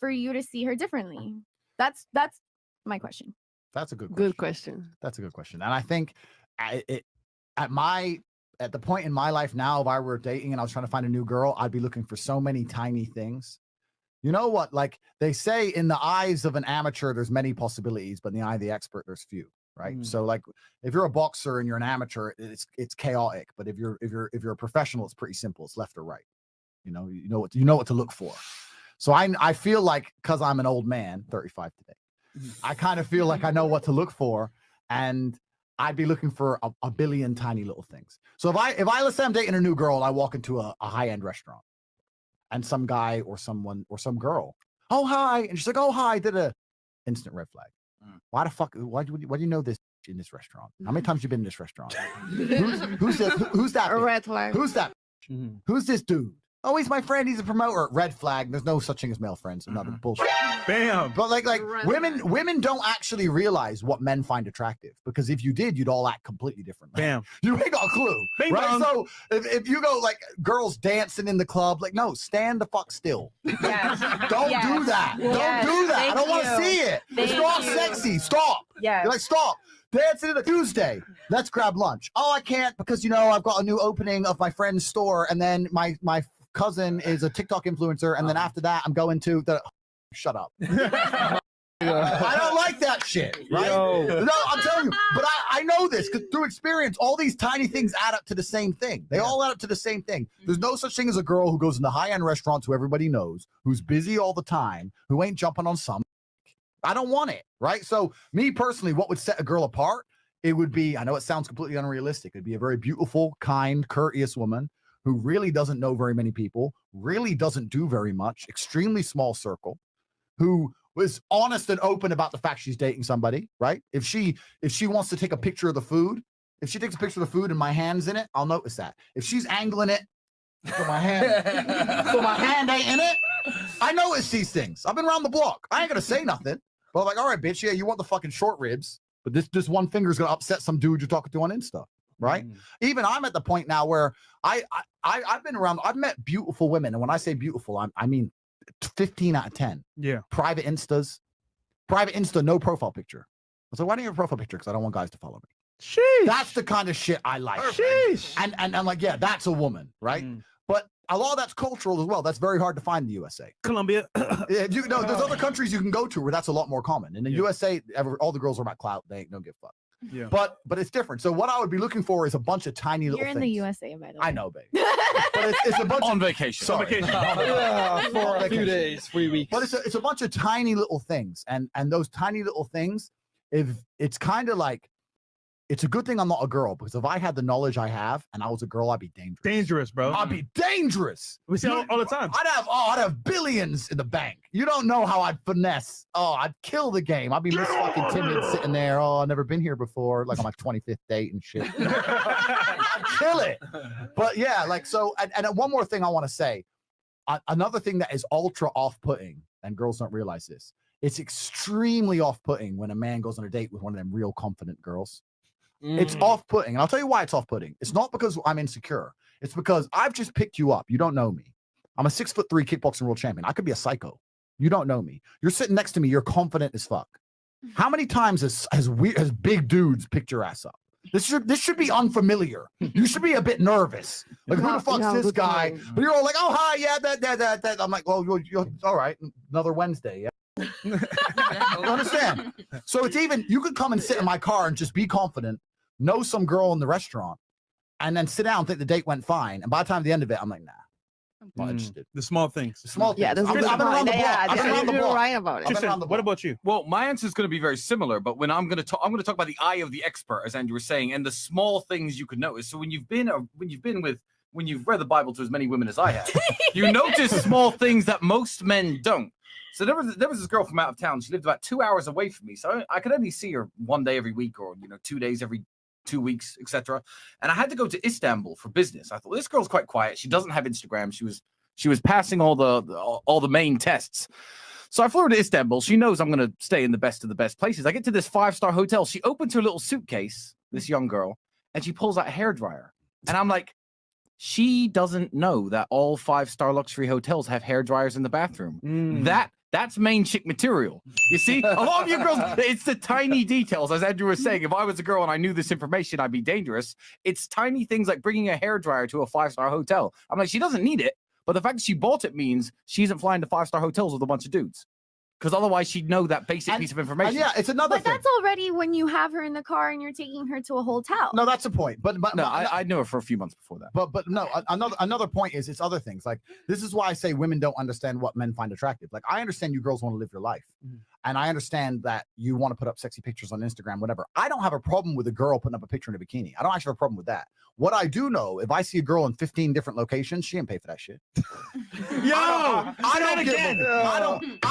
for you to see her differently? That's my question. That's a good question. That's a good question. And I think at the point in my life now, if I were dating and I was trying to find a new girl, I'd be looking for so many tiny things. You know what? Like they say, in the eyes of an amateur, there's many possibilities, but in the eye of the expert, there's few. Right. So like if you're a boxer and you're an amateur, it's chaotic. But if you're a professional, it's pretty simple. It's left or right. You know what to look for. So I feel like, because I'm an old man, 35 today, I kind of feel like I know what to look for, and I'd be looking for a billion tiny little things. So if I let's say I'm dating a new girl and I walk into a high-end restaurant and some guy or someone or some girl, oh hi, and she's like, oh hi, did a instant red flag. Why the fuck? Why do you know this in this restaurant? How many times have you been in this restaurant? Who's that? A red flag. Who's that? Who's this dude? Oh, he's my friend. He's a promoter. Red flag. There's no such thing as male friends. Another bullshit. Bam. But like women don't actually realize what men find attractive, because if you did, you'd all act completely differently. Bam. You ain't got a clue. Bing right? bong. So if you go like girls dancing in the club, like, no, stand the fuck still. Yes. Don't do that. Yes. Don't do that. I don't want to see it. It's not sexy. Stop. Yes. You're like, stop. Dancing in a Tuesday. Let's grab lunch. Oh, I can't because I've got a new opening of my friend's store, and then my cousin is a TikTok influencer, and then after that I'm going to the shut up. I don't like that shit, right? No, I'm telling you, but I know this because through experience, all these tiny things add up to the same thing. They all add up to the same thing. There's no such thing as a girl who goes into high-end restaurants who everybody knows, who's busy all the time, who ain't jumping on some. I don't want it, right? So me personally, what would set a girl apart? It would be, I know it sounds completely unrealistic, it'd be a very beautiful, kind, courteous woman who really doesn't know very many people, really doesn't do very much, extremely small circle, who was honest and open about the fact she's dating somebody, right? If she wants to take a picture of the food, if she takes a picture of the food and my hand's in it, I'll notice that. If she's angling it, so my hand ain't in it, I notice these things. I've been around the block. I ain't gonna say nothing, but I'm like, all right, bitch, yeah, you want the fucking short ribs, but this one finger's gonna upset some dude you're talking to on Insta. Right. Even I'm at the point now where I've been around. I've met beautiful women, and when I say beautiful, I mean 15 out of 10. Yeah. Private Insta, no profile picture. I said, why don't you have a profile picture? Because I don't want guys to follow me. Sheesh. That's the kind of shit I like. Sheesh. And I'm like, yeah, that's a woman, right? But a lot of that's cultural as well. That's very hard to find in the USA. Colombia. Yeah, there's other countries you can go to where that's a lot more common. In the USA, all the girls are about clout. They don't give a fuck. Yeah. But it's different. So what I would be looking for is a bunch of tiny little things. You're in the USA, by the way. I know, babe. But it's a bunch on of vacation. Sorry. Yeah, for a few days, 3 weeks. But it's a bunch of tiny little things, and those tiny little things, if it's kind of like, it's a good thing I'm not a girl, because if I had the knowledge I have and I was a girl, I'd be dangerous. Dangerous, bro. I'd be dangerous. We see it all the time. I'd have billions in the bank. You don't know how I'd finesse. Oh, I'd kill the game. I'd be Miss fucking timid sitting there. Oh, I've never been here before, like on my 25th date and shit. I'd kill it. But yeah, like so. And one more thing I want to say. Another thing that is ultra off-putting, and girls don't realize this. It's extremely off-putting when a man goes on a date with one of them real confident girls. It's off-putting, and I'll tell you why it's off-putting. It's not because I'm insecure. It's because I've just picked you up. You don't know me. I'm a 6'3" kickboxing world champion. I could be a psycho. You don't know me. You're sitting next to me. You're confident as fuck. How many times has big dudes picked your ass up? This should be unfamiliar. You should be a bit nervers. Like, who the fuck's this guy? But you're all like, oh hi, yeah, that. I'm like, well, you're all right. Another Wednesday, yeah. You understand? So it's even, you could come and sit in my car and just be confident, know some girl in the restaurant, and then sit down and think the date went fine. And by the time at the end of it, I'm like, nah, I'm not interested. The small things. The small things. Yeah, I've been around the block. I've been around the block. Right about it. Tristan, what about you? Well, my answer is going to be very similar, but when I'm going to talk about the eye of the expert, as Andrew was saying, and the small things you could notice. So when you've read the Bible to as many women as I have, you notice small things that most men don't. So there was this girl from out of town. She lived about 2 hours away from me, so I could only see her one day every week, or 2 days every 2 weeks, etc. And I had to go to Istanbul for business. I thought, this girl's quite quiet. She doesn't have Instagram. She was passing all the main tests. So I flew her to Istanbul. She knows I'm going to stay in the best of the best places. I get to this 5-star hotel. She opens her little suitcase, this young girl, and she pulls out a hairdryer. And I'm like, she doesn't know that all 5-star luxury hotels have hairdryers in the bathroom. That That's main chick material. You see, a lot of you girls, it's the tiny details. As Andrew was saying, if I was a girl and I knew this information, I'd be dangerous. It's tiny things like bringing a hairdryer to a 5-star hotel. I'm like, she doesn't need it, but the fact that she bought it means she isn't flying to 5-star hotels with a bunch of dudes. Because otherwise she'd know that basic piece of information. Yeah, it's another But thing. that's already when you have her in the car and you're taking her to a hotel. No, that's the point. But No, I knew her for a few months before that. But no, another point is it's other things. Like, this is why I say women don't understand what men find attractive. Like, I understand you girls want to live your life. And I understand that you want to put up sexy pictures on Instagram, whatever. I don't have a problem with a girl putting up a picture in a bikini. I don't actually have a problem with that. What I do know, if I see a girl in 15 different locations, she ain't pay for that shit. I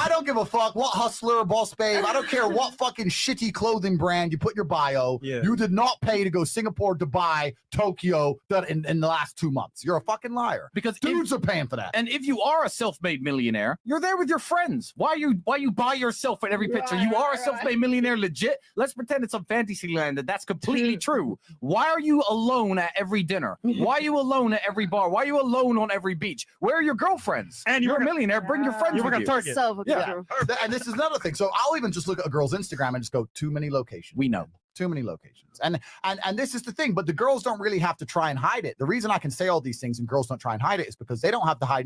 don't give a fuck what hustler, boss babe. I don't care what fucking shitty clothing brand you put in your bio. Yeah. You did not pay to go Singapore, Dubai, Tokyo in the last 2 months. You're a fucking liar. Because dudes are paying for that. And if you are a self-made millionaire, you're there with your friends. Why you by yourself in every picture? You are a self-made millionaire, legit. Let's pretend it's some fantasy land that's completely true. Why are you alone at every dinner? Why are you alone at every bar? Why are you alone on every beach? Where are your girlfriends? And you're a millionaire. Bring your friends You work with on you. Target. So Yeah. And this is another thing. So I'll even just look at a girl's Instagram and just go, too many locations. We know. Too many locations. And this is the thing, but the girls don't really have to try and hide it. The reason I can say all these things and girls don't try and hide it is because they don't have to hide